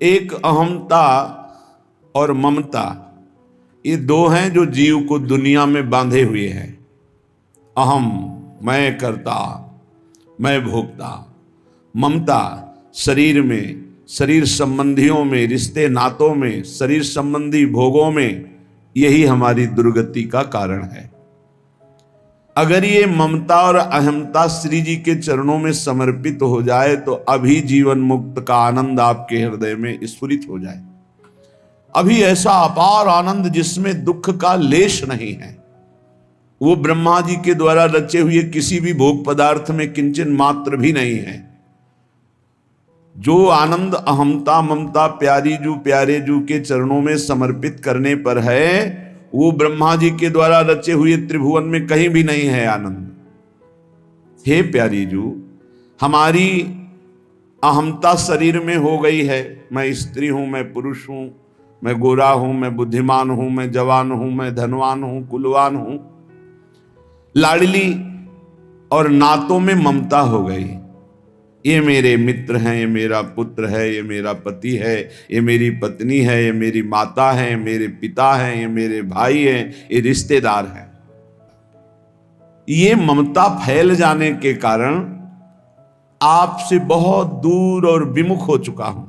एक अहमता और ममता, ये दो हैं जो जीव को दुनिया में बांधे हुए हैं। अहम, मैं करता, मैं भोगता। ममता, शरीर में, शरीर संबंधियों में, रिश्ते नातों में, शरीर संबंधी भोगों में, यही हमारी दुर्गति का कारण है। अगर ये ममता और अहमता श्री जी के चरणों में समर्पित हो जाए तो अभी जीवन मुक्त का आनंद आपके हृदय में स्फुरित हो जाए। अभी ऐसा अपार आनंद जिसमें दुख का लेश नहीं है, वो ब्रह्मा जी के द्वारा रचे हुए किसी भी भोग पदार्थ में किंचन मात्र भी नहीं है। जो आनंद अहमता ममता प्यारी जू प्यारे जू के चरणों में समर्पित करने पर है, वो ब्रह्मा जी के द्वारा रचे हुए त्रिभुवन में कहीं भी नहीं है आनंद। हे प्यारी जू, हमारी अहमता शरीर में हो गई है। मैं स्त्री हूं, मैं पुरुष हूं, मैं गोरा हूं, मैं बुद्धिमान हूं, मैं जवान हूं, मैं धनवान हूं, कुलवान हूं। लाडली और नातों में ममता हो गई। ये मेरे मित्र हैं, ये मेरा पुत्र है, ये मेरा पति है, ये मेरी पत्नी है, ये मेरी माता है, ये मेरे पिता हैं, ये मेरे भाई हैं, ये रिश्तेदार हैं। ये ममता फैल जाने के कारण आपसे बहुत दूर और विमुख हो चुका हूं।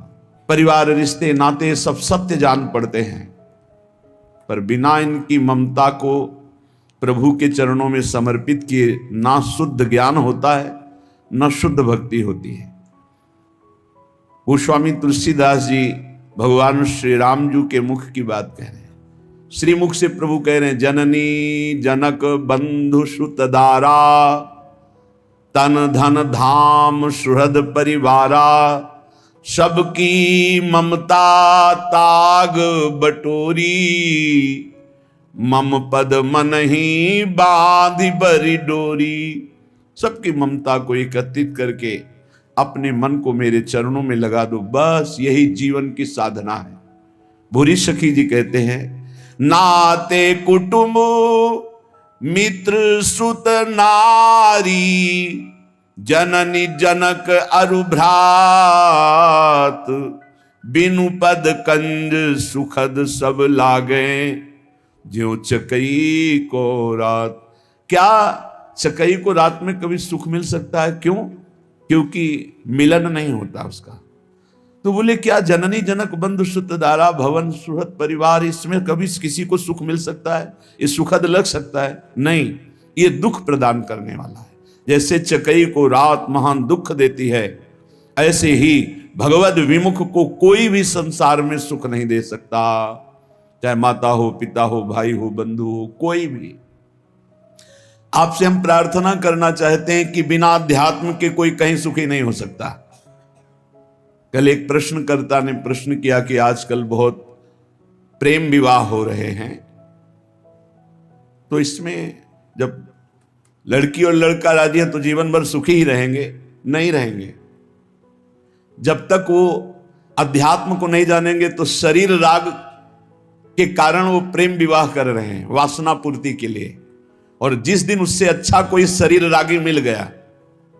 परिवार, रिश्ते, नाते सब सत्य जान पड़ते हैं, पर बिना इनकी ममता को प्रभु के चरणों में समर्पित किए ना शुद्ध ज्ञान होता है, न शुद्ध भक्ति होती है। गोस्वामी तुलसीदास जी भगवान श्री राम जी के मुख की बात कह रहे हैं। श्रीमुख से प्रभु कह रहे हैं, जननी जनक बंधु सुतदारा, तन धन धाम सुहृद परिवारा, सबकी ममता ताग बटोरी, मम पद मन ही बांधि बरी डोरी। सबकी ममता को एकत्रित करके अपने मन को मेरे चरणों में लगा दो, बस यही जीवन की साधना है। भूरी सखी जी कहते हैं, नाते कुटुंब मित्र सुत नारी, जननी जनक अरुभ्रात, बिनु पद कंज सुखद सब लागे, ज्यों चकई को रात। क्या चकई को रात में कभी सुख मिल सकता है? क्यों? क्योंकि मिलन नहीं होता उसका। तो बोले, क्या जननी जनक बंधु सुतदारा भवन सुहृद परिवार, इसमें कभी किसी को सुख मिल सकता है? ये सुखद लग सकता है? नहीं, ये दुख प्रदान करने वाला है। जैसे चकई को रात महान दुख देती है, ऐसे ही भगवद विमुख को कोई भी संसार में सुख नहीं दे सकता। चाहे माता हो, पिता हो, भाई हो, बंधु हो, कोई भी। आपसे हम प्रार्थना करना चाहते हैं कि बिना अध्यात्म के कोई कहीं सुखी नहीं हो सकता। कल एक प्रश्नकर्ता ने प्रश्न किया कि आजकल बहुत प्रेम विवाह हो रहे हैं, तो इसमें जब लड़की और लड़का राजी है तो जीवन भर सुखी ही रहेंगे? नहीं रहेंगे। जब तक वो अध्यात्म को नहीं जानेंगे तो शरीर राग के कारण वो प्रेम विवाह कर रहे हैं, वासना पूर्ति के लिए। और जिस दिन उससे अच्छा कोई शरीर रागी मिल गया,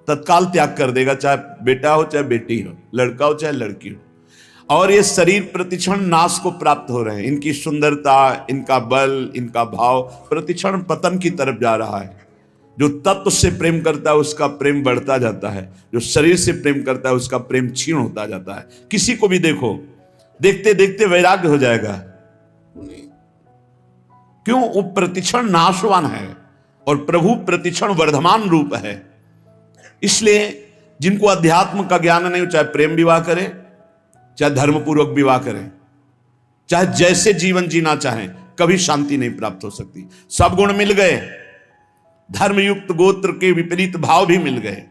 तत्काल त्याग कर देगा, चाहे बेटा हो चाहे बेटी हो, लड़का हो चाहे लड़की हो। और ये शरीर प्रतिक्षण नाश को प्राप्त हो रहे हैं। इनकी सुंदरता, इनका बल, इनका भाव प्रतिक्षण पतन की तरफ जा रहा है। जो तत्व से प्रेम करता है उसका प्रेम बढ़ता जाता है, जो शरीर से प्रेम करता है उसका प्रेम क्षीण होता जाता है। किसी को भी देखो, देखते देखते वैराग्य हो जाएगा। क्यों? वो प्रतिक्षण नाशवान है और प्रभु प्रतिक्षण वर्धमान रूप है। इसलिए जिनको अध्यात्म का ज्ञान नहीं, चाहे प्रेम विवाह करें, चाहे धर्मपूर्वक विवाह करें, चाहे जैसे जीवन जीना चाहें, कभी शांति नहीं प्राप्त हो सकती। सब गुण मिल गए, धर्मयुक्त गोत्र के विपरीत भाव भी मिल गए,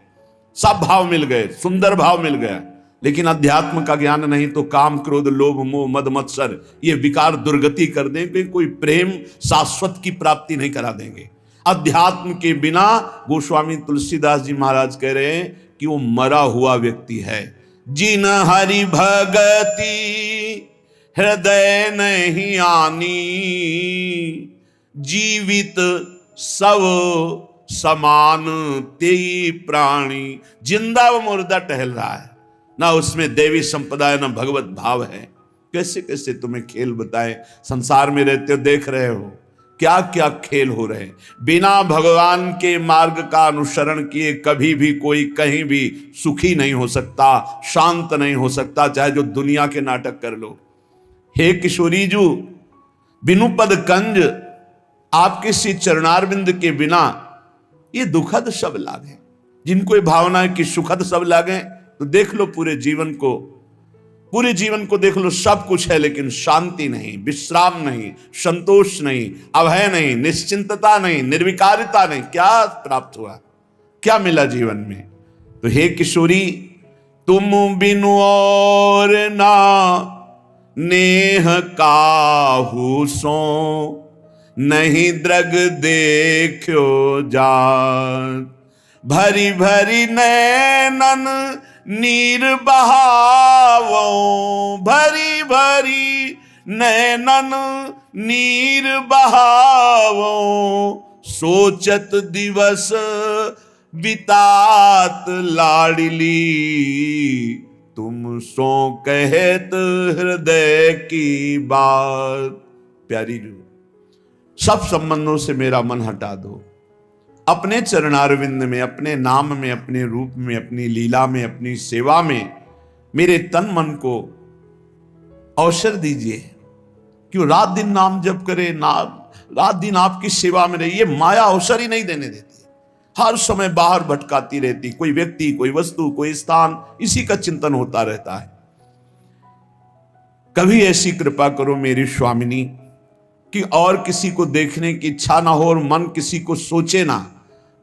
सब भाव मिल गए, सुंदर भाव मिल गया, लेकिन अध्यात्म का ज्ञान नहीं तो काम क्रोध लोभ मोह मद मत्सर ये विकार दुर्गति कर देंगे। कोई प्रेम शाश्वत की प्राप्ति नहीं करा देंगे। अध्यात्म के बिना गोस्वामी तुलसीदास जी महाराज कह रहे हैं कि वो मरा हुआ व्यक्ति है। जिन हरि भगति हृदय नहीं आनी, जीवित सब समान तेई प्राणी। जिंदा व मुर्दा टहल रहा है, ना उसमें देवी संपदा है, ना भगवत भाव है। कैसे कैसे तुम्हें खेल बताएं, संसार में रहते हो देख रहे हो क्या क्या खेल हो रहे हैं। बिना भगवान के मार्ग का अनुसरण किए कभी भी कोई कहीं भी सुखी नहीं हो सकता, शांत नहीं हो सकता, चाहे जो दुनिया के नाटक कर लो। हे किशोरी जू, बिनु पद कंज, आपके श्री चरणारविंद के बिना ये दुखद सब लागे। जिनको ये भावना है कि सुखद सब लागे, तो देख लो पूरे जीवन को देख लो, सब कुछ है लेकिन शांति नहीं, विश्राम नहीं, संतोष नहीं, अभय नहीं, निश्चिंतता नहीं, निर्विकारिता नहीं। क्या प्राप्त हुआ, क्या मिला जीवन में? तो हे किशोरी, तुम बिनु और ना नेह काहू सो, नहीं द्रग देखो जात। भरी भरी नैनन नीर बहावो, भरी भरी नैनन नीर बहावो। सोचत दिवस बितात लाडली, तुम सो कहत हृदय की बात। प्यारी जो, सब संबंधों से मेरा मन हटा दो, अपने चरणारविंद में, अपने नाम में, अपने रूप में, अपनी लीला में, अपनी सेवा में मेरे तन मन को अवसर दीजिए। क्यों रात दिन नाम जप करे, रात दिन आपकी सेवा में रहे। ये माया अवसर ही नहीं देने देती, हर समय बाहर भटकाती रहती, कोई व्यक्ति, कोई वस्तु, कोई स्थान, इसी का चिंतन होता रहता है। कभी ऐसी कृपा करो मेरी स्वामिनी कि और किसी को देखने की इच्छा ना हो और मन किसी को सोचे ना,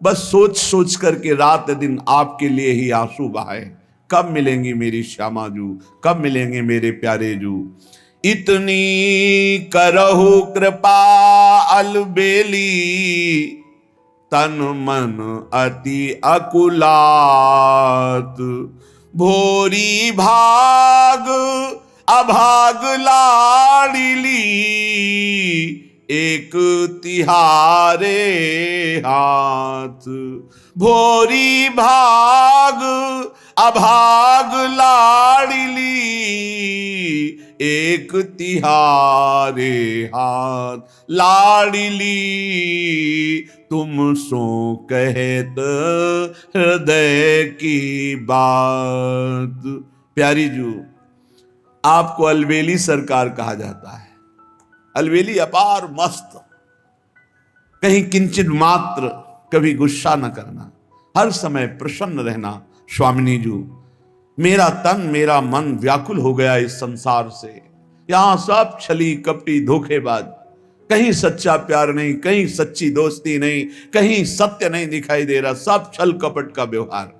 बस सोच सोच करके रात दिन आपके लिए ही आंसू बहाए। कब मिलेंगी मेरी श्यामा जू, कब मिलेंगे मेरे प्यारे जू। इतनी करहु कृपा अलबेली, तन मन अति अकुलात। भोरी भाग अभाग लाडली, एक तिहारे हाथ। भोरी भाग अभाग लाडली, एक तिहारे हाथ। लाडली तुम सो कहत हृदय की बात। प्यारी जू, आपको अलबेली सरकार कहा जाता है। अलबेली अपार मस्त, कहीं किंचित मात्र कभी गुस्सा न करना, हर समय प्रसन्न रहना। स्वामिनी जू, मेरा तन मेरा मन व्याकुल हो गया इस संसार से। यहां सब छली कपटी धोखेबाज, कहीं सच्चा प्यार नहीं, कहीं सच्ची दोस्ती नहीं, कहीं सत्य नहीं दिखाई दे रहा, सब छल कपट का व्यवहार।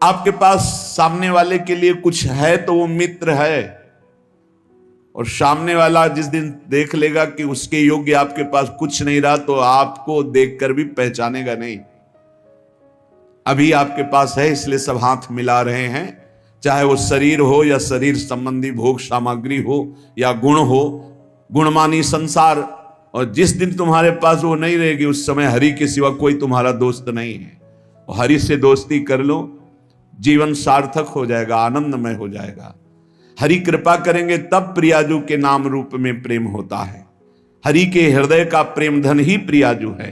आपके पास सामने वाले के लिए कुछ है तो वो मित्र है, और सामने वाला जिस दिन देख लेगा कि उसके योग्य आपके पास कुछ नहीं रहा, तो आपको देखकर भी पहचानेगा नहीं। अभी आपके पास है इसलिए सब हाथ मिला रहे हैं, चाहे वो शरीर हो या शरीर संबंधी भोग सामग्री हो या गुण हो, गुणमानी संसार। और जिस दिन तुम्हारे पास वो नहीं रहेगी, उस समय हरि के सिवा कोई तुम्हारा दोस्त नहीं है। और हरि से दोस्ती कर लो, जीवन सार्थक हो जाएगा, आनंदमय हो जाएगा। हरि कृपा करेंगे तब प्रियाजू के नाम रूप में प्रेम होता है। हरि के हृदय का प्रेम धन ही प्रियाजू है।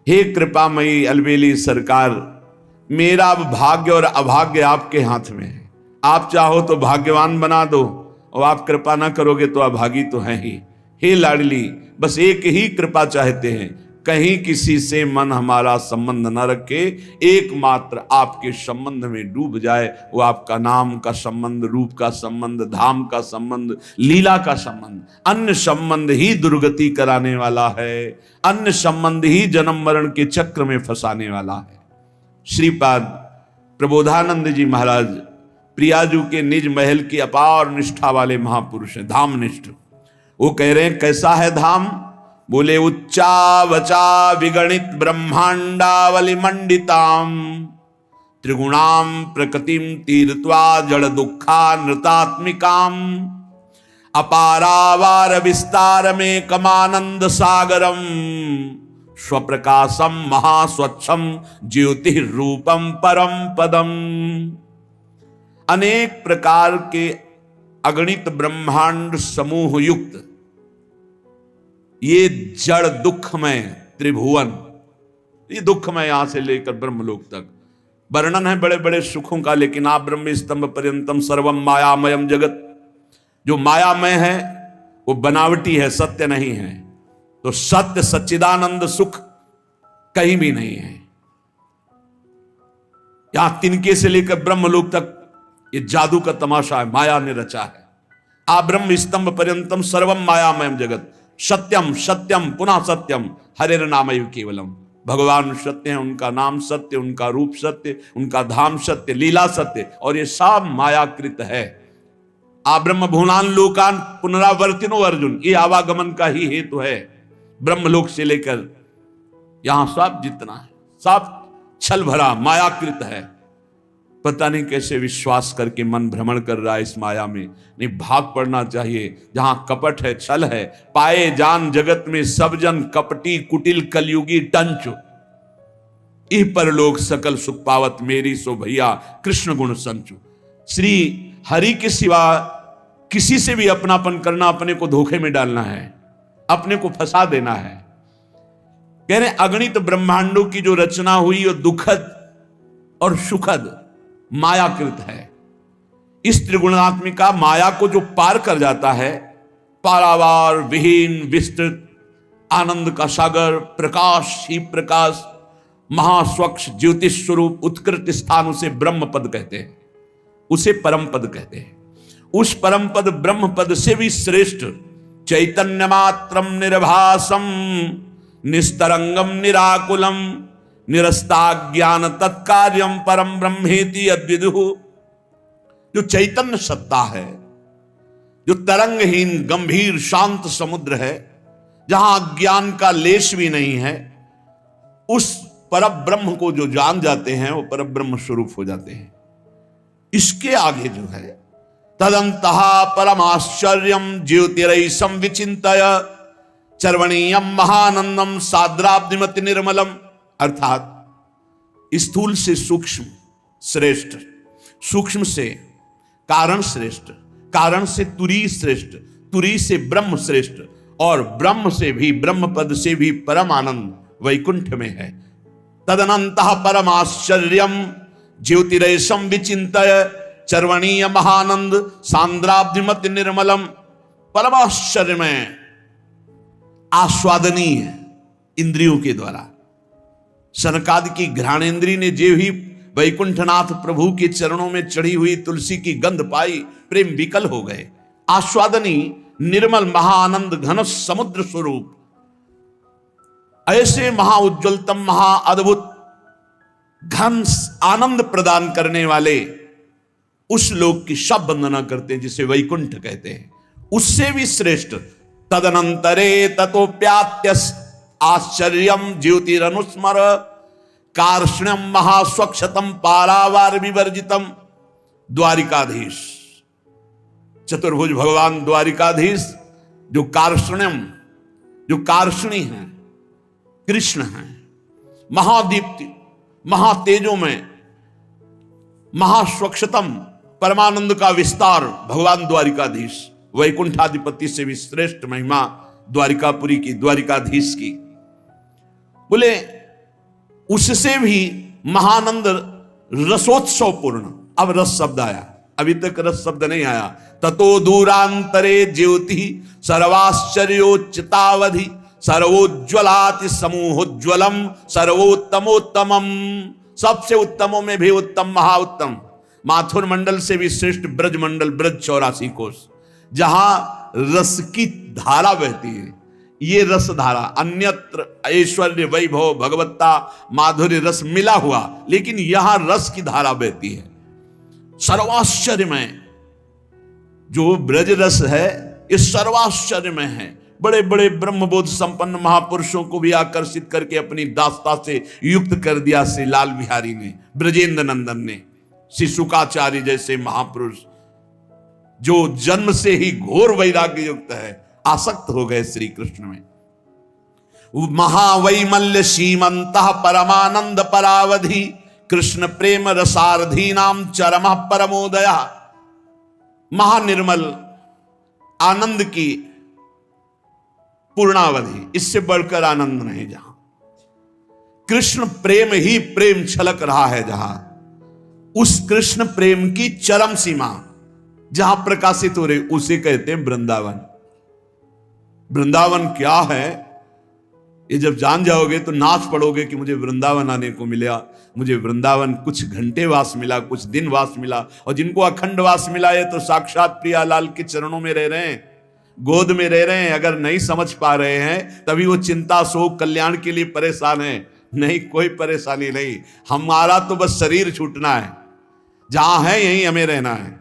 हे कृपामयी अलबेली सरकार, मेरा अब भाग्य और अभाग्य आपके हाथ में है। आप चाहो तो भाग्यवान बना दो, और आप कृपा ना करोगे तो अभागी तो है ही। हे लाडली, बस एक ही कृपा चाहते हैं, कहीं किसी से मन हमारा संबंध न रखे, एकमात्र आपके संबंध में डूब जाए। वो आपका नाम का संबंध, रूप का संबंध, धाम का संबंध, लीला का संबंध। अन्य संबंध ही दुर्गति कराने वाला है, अन्य संबंध ही जन्म मरण के चक्र में फंसाने वाला है। श्रीपाद प्रबोधानंद जी महाराज प्रियाजू के निज महल की अपार निष्ठा वाले महापुरुष हैं, धामनिष्ठ। वो कह रहे हैं कैसा है धाम? बोले उच्चा वचा विगणित ब्रह्मांडावली मंडिताम, त्रिगुणाम प्रकृतिम तीर्थवा जड़ दुखा नृतात्मिकाम, अपारावार विस्तार में कमानंद सागरम, स्वप्रकाशम महास्वच्छम ज्योति रूपम परम पदम। अनेक प्रकार के अगणित ब्रह्मांड समूह युक्त ये जड़ दुखमय त्रिभुवन, ये दुखमय यहां से लेकर ब्रह्मलोक तक वर्णन है बड़े बड़े सुखों का, लेकिन आप ब्रह्म स्तंभ पर्यंतम सर्वम मायामयम जगत, जो मायामय है वो बनावटी है, सत्य नहीं है। तो सत्य सच्चिदानंद सुख कहीं भी नहीं है। यहां तिनके से लेकर ब्रह्मलोक तक ये जादू का तमाशा है, माया ने रचा है। आ ब्रह्म स्तंभ पर्यंतम सर्वम मायामयम जगत, सत्यम सत्यम पुनः सत्यम हरेर नामैव केवलम। भगवान सत्य है, उनका नाम सत्य, उनका रूप सत्य, उनका धाम सत्य, लीला सत्य, और ये सब मायाकृत है। आ ब्रह्म भुवनान लोकान पुनरावर्तिनो अर्जुन, ये आवागमन का ही हेतु है। ब्रह्मलोक से लेकर यहां सब जितना है सब छल भरा मायाकृत है। पता नहीं कैसे विश्वास करके मन भ्रमण कर रहा है इस माया में। नहीं, भाग पड़ना चाहिए। जहां कपट है, छल है, पाए जान जगत में सब जन कपटी कुटिल कलयुगी टंचु, इह परलोक सकल सुख पावत मेरी सो भैया कृष्ण गुण संचु। श्री हरि के सिवा किसी से भी अपनापन करना अपने को धोखे में डालना है, अपने को फंसा देना है। कह रहे अगणित ब्रह्मांडों की जो रचना हुई वो दुखद और सुखद मायाकृत है। इस त्रिगुणात्मिका माया को जो पार कर जाता है, पारावार विहीन विस्तृत आनंद का सागर, प्रकाश ही प्रकाश, महास्वच्छ ज्योतिष स्वरूप उत्कृष्ट स्थान, उसे ब्रह्म पद कहते हैं, उसे परम पद कहते हैं। उस परम पद ब्रह्म पद से भी श्रेष्ठ चैतन्य मात्रम निर्भासम निस्तरंगम निराकुलम निरस्ताज्ञान तत्कार्यम परम ब्रह्मेति अद्विदुः, जो चैतन्य सत्ता है, जो तरंगहीन गंभीर शांत समुद्र है, जहां ज्ञान का लेश भी नहीं है, उस परम ब्रह्म को जो जान जाते हैं वो परम ब्रह्म स्वरूप हो जाते हैं। इसके आगे जो है तदंतः परमाश्चर्यम ज्योतिरैसम विचिंतय चर्वणीयम महानंदम साद्राब्धिमति निर्मलम, अर्थात स्थूल से सूक्ष्म श्रेष्ठ, सूक्ष्म से कारण श्रेष्ठ, कारण से तुरी श्रेष्ठ, तुरी से ब्रह्म श्रेष्ठ, और ब्रह्म से भी, ब्रह्म पद से भी परम आनंद वैकुंठ में है। तदनंतः परमाश्चर्यम ज्योतिरैसम विचिंतय चर्वणीय महानंद सांद्राब्धिमति निर्मलम, परमाश्चर्य में आस्वादनीय इंद्रियों के द्वारा। सनकादि की घ्राणेन्द्री ने जे ही वैकुंठनाथ प्रभु के चरणों में चढ़ी हुई तुलसी की गंध पाई, प्रेम विकल हो गए। आस्वादनी निर्मल महाआनंद घन समुद्र स्वरूप, ऐसे महाउज्ज्वलतम महाअद्भुत घन आनंद प्रदान करने वाले उस लोक की सब वंदना करते हैं जिसे वैकुंठ कहते हैं। उससे भी श्रेष्ठ तदनंतरे ततोप्यात्यस आश्चर्यम ज्योतिरनुस्मर कार्ष्ण्यम महास्वक्षतम पारावार विवर्जितम, द्वारिकाधीश चतुर्भुज भगवान द्वारिकाधीश जो कार्ष्ण्यम, जो कार्ष्णी हैं, कृष्ण हैं, महादीप्ति महातेजों में महास्वक्षतम परमानंद का विस्तार भगवान द्वारिकाधीश, वैकुंठाधिपति से भी श्रेष्ठ महिमा द्वारिकापुरी की, द्वारिकाधीश की। बोले उससे भी महानंद रसोत्सव पूर्ण। अब रस शब्द आया, अभी तक रस शब्द नहीं आया। ततो दूरांतरे ज्योति सर्वाश्चर्योच्चतावधि सर्वोज्ज्वलाति समूहोज्ज्वलम सर्वोत्तमोत्तमम, सबसे उत्तमों में भी उत्तम महाउत्तम, माथुर मंडल से भी श्रेष्ठ ब्रज मंडल, ब्रज 84 कोस, जहां रस की धारा बहती है। ये रस धारा अन्यत्र ऐश्वर्य वैभव भगवत्ता माधुर्य रस मिला हुआ, लेकिन यहां रस की धारा बहती है। सर्वाश्चर्य में जो ब्रज रस है इस सर्वाश्चर्य में है। बड़े बड़े ब्रह्मबोध संपन्न महापुरुषों को भी आकर्षित करके अपनी दास्ता से युक्त कर दिया श्री लाल बिहारी ने, ब्रजेंद्र नंदन ने, श्री शुकाचार्य जैसे महापुरुष जो जन्म से ही घोर वैराग्य युक्त है, आसक्त हो गए श्री कृष्ण में। महावैमल्य सीमंत परमानंद परावधि कृष्ण प्रेम रसारधीनाम चरम परमोदया, महानिर्मल आनंद की पूर्णावधि, इससे बढ़कर आनंद नहीं। जहां कृष्ण प्रेम ही प्रेम छलक रहा है, जहां उस कृष्ण प्रेम की चरम सीमा जहां प्रकाशित हो रही, उसे कहते हैं वृंदावन। वृंदावन क्या है, ये जब जान जाओगे तो नाच पड़ोगे कि मुझे वृंदावन आने को मिला, मुझे वृंदावन कुछ घंटे वास मिला, कुछ दिन वास मिला। और जिनको अखंड वास मिला है तो साक्षात प्रियालाल के चरणों में रह रहे हैं, गोद में रह रहे हैं। अगर नहीं समझ पा रहे हैं तभी वो चिंता शोक कल्याण के लिए परेशान है। नहीं, कोई परेशानी नहीं, हमारा तो बस शरीर छूटना है, जहां है यहीं हमें रहना है।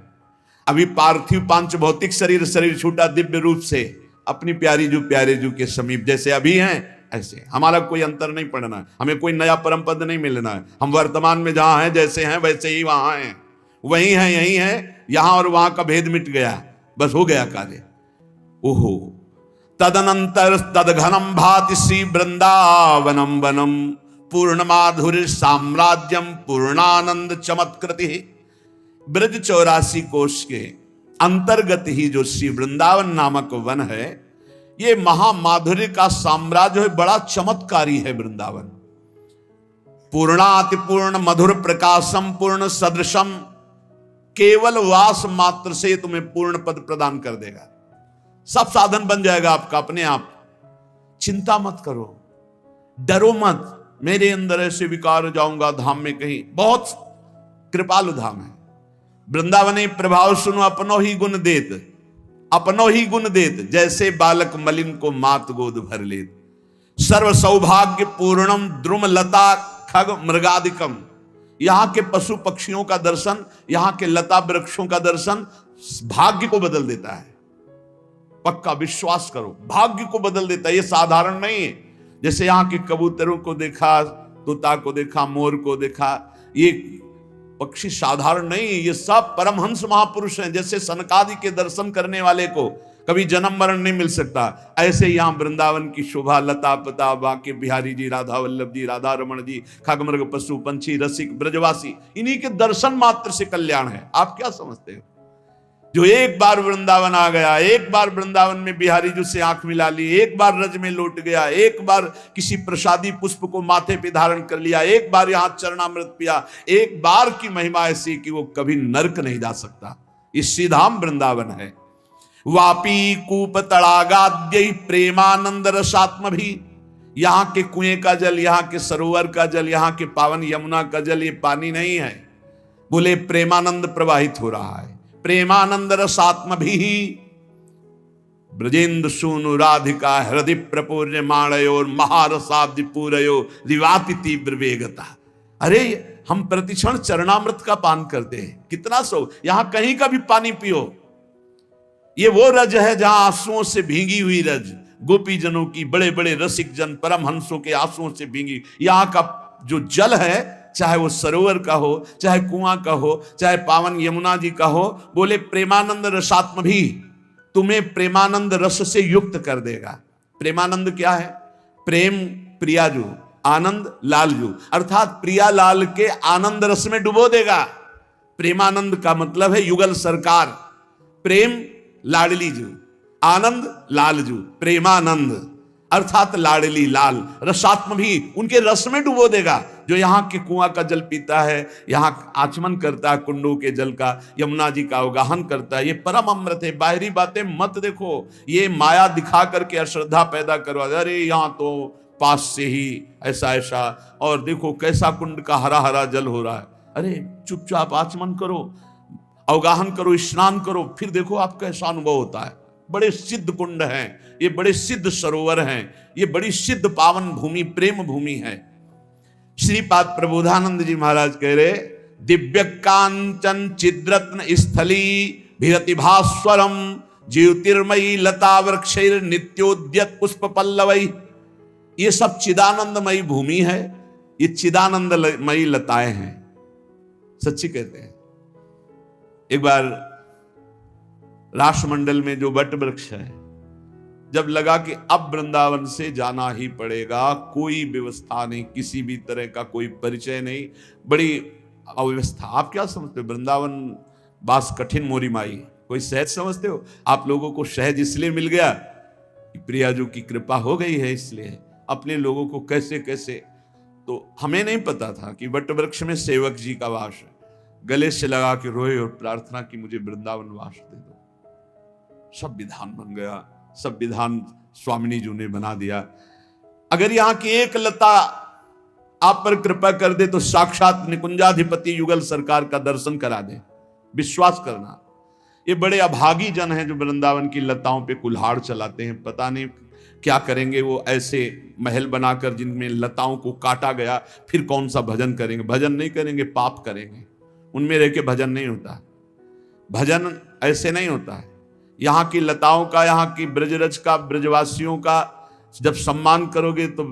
अभी पार्थिव पांच भौतिक शरीर छूटा दिव्य रूप से अपनी प्यारी जू प्यारे जू के समीप, जैसे अभी हैं ऐसे। हमारा कोई अंतर नहीं पड़ना है, हमें कोई नया परम पद नहीं मिलना है। हम वर्तमान में जहां हैं, जैसे हैं वैसे ही वहां हैं, वही हैं यही हैं। यहां और वहां का भेद मिट गया, बस हो गया कार्य। ओहो तदनंतर तदघनम भाति श्री वृंदावनम वनम पूर्ण माधुर्य साम्राज्यम पूर्णानंद चमत्कृति। ब्रज 84 कोश के अंतर्गत ही जो श्री वृंदावन नामक वन है, ये महामाधुर्य का साम्राज्य है, बड़ा चमत्कारी है वृंदावन। पूर्णाति पूर्ण मधुर प्रकाशम पूर्ण सदृशम, केवल वास मात्र से तुम्हें पूर्ण पद प्रदान कर देगा। सब साधन बन जाएगा आपका अपने आप। चिंता मत करो, डरो मत, मेरे अंदर ऐसे विकार जाऊंगा धाम में कहीं। बहुत कृपालु धाम है वृंदावने प्रभाव सुनो अपनो ही गुण देत, अपनो ही गुण देत, जैसे बालक मलिन को मात गोद भर लेत। सर्व सौभाग्य पूर्णम द्रुम लता खग मृगादिकम, यहां के पशु पक्षियों का दर्शन, यहां के लता वृक्षों का दर्शन भाग्य को बदल देता है। पक्का विश्वास करो, भाग्य को बदल देता है। ये साधारण नहीं है। जैसे यहां के कबूतरों को देखा, तोता को देखा, मोर को देखा, ये पक्षी साधारण नहीं, ये सब परमहंस महापुरुष हैं। जैसे सनकादि के दर्शन करने वाले को कभी जन्म मरण नहीं मिल सकता, ऐसे यहां वृंदावन की शोभा, लता पता, बाके बिहारी जी, राधा वल्लभ जी, राधा रमण जी, खगमृग पशु पंछी रसिक ब्रजवासी, इन्हीं के दर्शन मात्र से कल्याण है। आप क्या समझते हो? जो एक बार वृंदावन आ गया, एक बार वृंदावन में बिहारी जी से आंख मिला ली, एक बार रज में लौट गया, एक बार किसी प्रसादी पुष्प को माथे पे धारण कर लिया, एक बार यहां चरणामृत पिया, एक बार की महिमा ऐसी कि वो कभी नरक नहीं जा सकता। ये श्रीधाम वृंदावन है। वापी कूप तड़ागाद्य प्रेमानंद रसात्म भी, यहां के कुएं का जल, यहां के सरोवर का जल, यहां के पावन यमुना का जल, ये पानी नहीं है, बोले प्रेमानंद प्रवाहित हो रहा है। प्रेमानंद रसात्म भी ब्रजेंद्र सूनु राधिका हृदय प्रपूर्य माणयोर महारसाब्दि पूरयो दिवाति तीव्र वेगता। अरे हम प्रतिक्षण चरणामृत का पान करते हैं, कितना सो, यहां कहीं का भी पानी पियो। ये वो रज है जहां आंसुओं से भींगी हुई रज, गोपी जनों की, बड़े बड़े रसिक जन परमहंसों के आंसुओं से भींगी। यहां का जो जल है, चाहे वो सरोवर का हो, चाहे कुआं का हो, चाहे पावन यमुना जी का हो, बोले प्रेमानंद रसात्म भी तुम्हें प्रेमानंद रस से युक्त कर देगा। प्रेमानंद क्या है? प्रेम प्रियाजू, आनंद लालजू, अर्थात प्रिया लाल के आनंद रस में डुबो देगा। प्रेमानंद का मतलब है युगल सरकार, प्रेम लाडली जू, आनंद लालजू, प्रेमानंद अर्थात लाडली लाल, रसात्म भी उनके रस में डुबो देगा। जो यहाँ के कुआं का जल पीता है, यहाँ आचमन करता है कुंडों के जल का, यमुना जी का अवगाहन करता है, ये परम अमृत है। बाहरी बातें मत देखो, ये माया दिखा करके अश्रद्धा पैदा करवा, अरे यहाँ तो पास से ही ऐसा ऐसा, और देखो कैसा कुंड का हरा हरा जल हो रहा है। अरे चुपचाप आचमन करो, अवगाहन करो, स्नान करो, फिर देखो आपका ऐसा अनुभव होता है। बड़े सिद्ध कुंड हैं ये, बड़े सिद्ध सरोवर हैं ये, बड़ी सिद्ध पावन भूमि, प्रेम भूमि है। श्रीपाद प्रबोधानंद जी महाराज कह रहे, दिव्य कांचन चिद्रत्न स्थली भिरति भास्वरम ज्योतिर्मयी लता वृक्षैर नित्योद्यत पुष्प पल्लवई। ये सब चिदानंदमयी भूमि है, ये चिदानंदमयी लताएं हैं। सच्ची कहते हैं। एक बार राष्ट्रमंडल में जो वट वृक्ष है, जब लगा कि अब वृंदावन से जाना ही पड़ेगा, कोई व्यवस्था नहीं, किसी भी तरह का कोई परिचय नहीं, बड़ी अव्यवस्था। आप क्या समझते हो वृंदावन बास कठिन मोरी माई, कोई सहज समझते हो? आप लोगों को सहज इसलिए मिल गया कि प्रियाजू की कृपा हो गई है, इसलिए अपने लोगों को कैसे कैसे। तो हमें नहीं पता था कि वट वृक्ष में सेवक जी का वास है। गले से लगा के रोए और प्रार्थना की मुझे वृंदावन वास दे दो। सब विधान बन गया, सब विधान स्वामिनी जी ने बना दिया। अगर यहां की एक लता आप पर कृपा कर दे तो साक्षात निकुंजाधिपति युगल सरकार का दर्शन करा दे, विश्वास करना। ये बड़े अभागी जन हैं जो वृंदावन की लताओं पे कुल्हाड़ चलाते हैं। पता नहीं क्या करेंगे वो, ऐसे महल बनाकर जिनमें लताओं को काटा गया, फिर कौन सा भजन करेंगे? भजन नहीं करेंगे, पाप करेंगे। उनमें रह के भजन नहीं होता, भजन ऐसे नहीं होता है। यहाँ की लताओं का, यहाँ की ब्रजरज का, ब्रजवासियों का जब सम्मान करोगे तो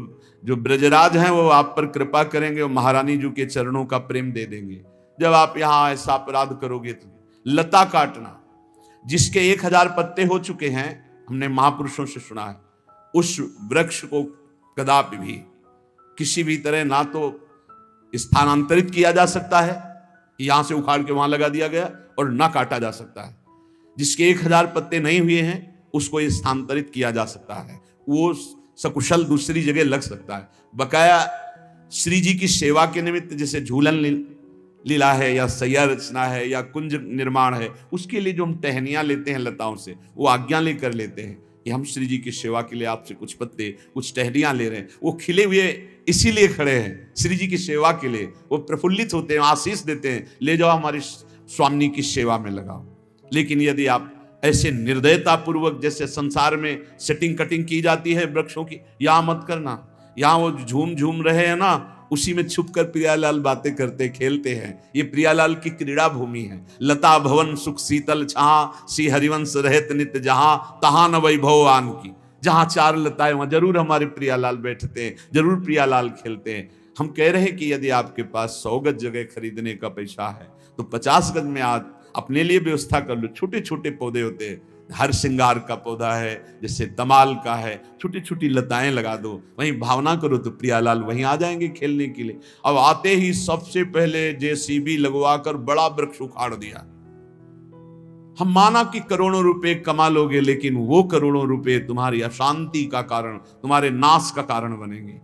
जो ब्रजराज हैं वो आप पर कृपा करेंगे और महारानी जी के चरणों का प्रेम दे देंगे। जब आप यहाँ ऐसा अपराध करोगे तो लता काटना, जिसके 1000 पत्ते हो चुके हैं, हमने महापुरुषों से सुना है, उस वृक्ष को कदापि भी किसी भी तरह ना तो स्थानांतरित किया जा सकता है, यहां से उखाड़ के वहां लगा दिया गया, और ना काटा जा सकता है। जिसके 1000 पत्ते नहीं हुए हैं उसको स्थानांतरित किया जा सकता है, वो सकुशल दूसरी जगह लग सकता है। बकाया श्री जी की सेवा के निमित्त जैसे झूलन लीला है या सैया रचना है या कुंज निर्माण है, उसके लिए जो हम टहनियां लेते हैं लताओं से, वो आज्ञा लेकर लेते हैं कि हम श्री जी की सेवा के लिए आपसे कुछ पत्ते, कुछ टहनियां ले रहे हैं। वो खिले हुए इसीलिए खड़े हैं श्री जी की सेवा के लिए, वो प्रफुल्लित होते हैं, आशीष देते हैं, ले जाओ हमारी स्वामी की सेवा में लगाओ। लेकिन यदि आप ऐसे निर्दयता पूर्वक जैसे संसार में सेटिंग कटिंग की जाती है वृक्षों की, यहां मत करना। यहां वो झूम झूम रहे हैं ना, उसी में छुप कर प्रियालाल बातें करते खेलते हैं। ये प्रियालाल की क्रीड़ा भूमि है। लता भवन सुख शीतल छहा, सी हरिवंश रहत नित जहां, तहां न वैभव आन की। जहां 4 लताएं वहां जरूर हमारे प्रियालाल बैठते हैं, जरूर प्रियालाल खेलते हैं। हम कह रहे हैं कि यदि आपके पास 100 गज जगह खरीदने का पैसा है तो 50 गज में आज अपने लिए व्यवस्था कर लो। छोटे छोटे पौधे होते हैं, हर श्रृंगार का पौधा है, जैसे तमाल का है, छोटी छोटी लताएं लगा दो, वहीं भावना करो तो प्रियालाल वहीं आ जाएंगे खेलने के लिए। अब आते ही सबसे पहले जेसीबी लगवाकर बड़ा वृक्ष उखाड़ दिया। हम माना कि करोड़ों रुपए कमा लोगे, लेकिन वो करोड़ों रुपए तुम्हारी अशांति का कारण, तुम्हारे नाश का कारण बनेंगे।